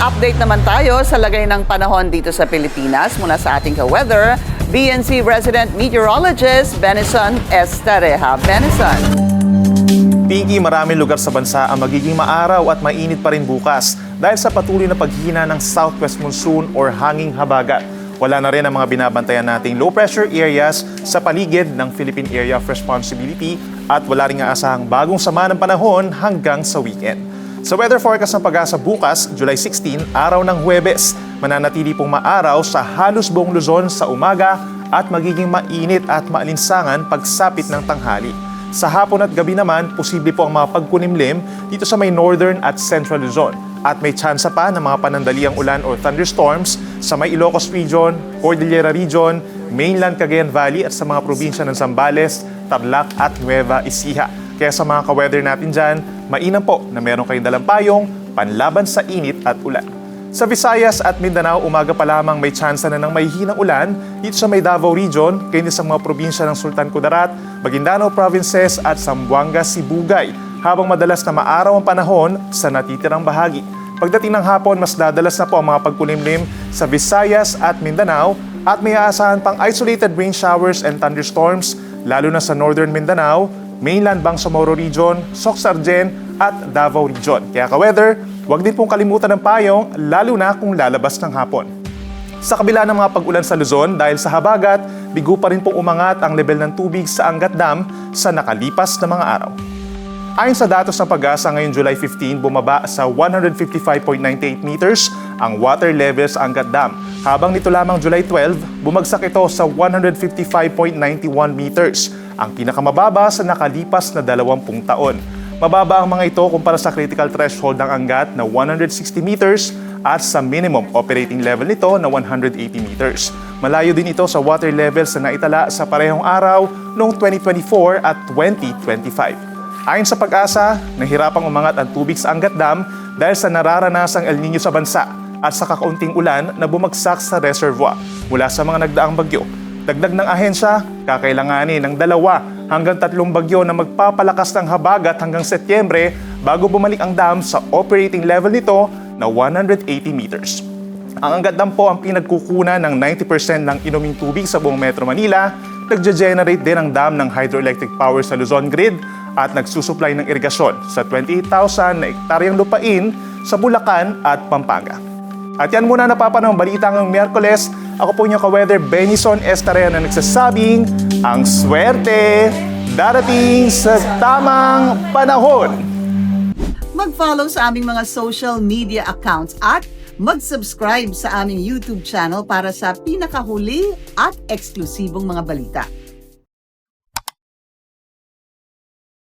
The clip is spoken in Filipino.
Update naman tayo sa lagay ng panahon dito sa Pilipinas mula sa ating ka-weather, BNC resident meteorologist Benison Estareja. Benison. Pinky, maraming lugar sa bansa ang magiging maaraw at mainit pa rin bukas dahil sa patuloy na paghina ng southwest monsoon or hanging habagat. Wala na rin ang mga binabantayan nating low pressure areas sa paligid ng Philippine Area of Responsibility at wala rin aasahang bagong sama ng panahon hanggang sa weekend. Sa weather forecast ng Pag-asa bukas, July 16, araw ng Huwebes, mananatili pong maaraw sa halos buong Luzon sa umaga at magiging mainit at maalinsangan pagsapit ng tanghali. Sa hapon at gabi naman, posible po ang mga pagkunimlim dito sa may northern at central Luzon. At may tsansa pa ng mga panandaliang ulan o thunderstorms sa may Ilocos Region, Cordillera Region, mainland Cagayan Valley at sa mga probinsya ng Zambales, Tarlac at Nueva Ecija. Kaya sa mga ka-weather natin dyan, mainam po na meron kayong dalang payong panlaban sa init at ulan. Sa Visayas at Mindanao, umaga pa lamang may tsansa na ng mahihinang ulan dito sa may Davao Region, kaya sa mga probinsya ng Sultan Kudarat, Maguindanao Provinces at Zamboanga, Sibugay, habang madalas na maaraw ang panahon sa natitirang bahagi. Pagdating ng hapon, mas dadalas na po ang mga pagkulimlim sa Visayas at Mindanao at may aasahan pang isolated rain showers and thunderstorms, lalo na sa Northern Mindanao, mainland Bangsamoro Region, Soc-Sargen at Davao Region. Kaya ka-weather, huwag din pong kalimutan ng payong, lalo na kung lalabas ng hapon. Sa kabila ng mga pag-ulan sa Luzon, dahil sa habagat, bigo pa rin pong umangat ang level ng tubig sa Angat Dam sa nakalipas na mga araw. Ayon sa datos ng Pag-asa ngayong July 15, bumaba sa 155.98 meters ang water level sa Angat Dam. Habang nito lamang July 12, bumagsak ito sa 155.91 meters, ang pinakamababa sa nakalipas na 20 taon. Mababa ang mga ito kumpara sa critical threshold ng Angat na 160 meters at sa minimum operating level nito na 180 meters. Malayo din ito sa water levels na naitala sa parehong araw noong 2024 at 2025. Ayon sa Pag-asa, nahirapang umangat ang tubig sa Angat Dam dahil sa nararanasang El Niño sa bansa at sa kakaunting ulan na bumagsak sa reservoir mula sa mga nagdaang bagyo. Dagdag ng ahensya, kakailanganin ng 2 hanggang 3 bagyo na magpapalakas ng habagat hanggang Setyembre bago bumalik ang dam sa operating level nito na 180 meters. Ang Angat Dam po ang pinagkukunan ng 90% ng inuming tubig sa buong Metro Manila, nagge-generate din ang dam ng hydroelectric power sa Luzon Grid at nagsusupply ng irigasyon sa 28,000 na ektaryang lupain sa Bulacan at Pampanga. At yan muna napapanahong balita ngayong Miyerkules. Ako po inyong ka-weather Benison Estareja na nagsasabing ang swerte darating sa tamang panahon. Mag-follow sa aming mga social media accounts at mag-subscribe sa aming YouTube channel para sa pinakahuli at eksklusibong mga balita.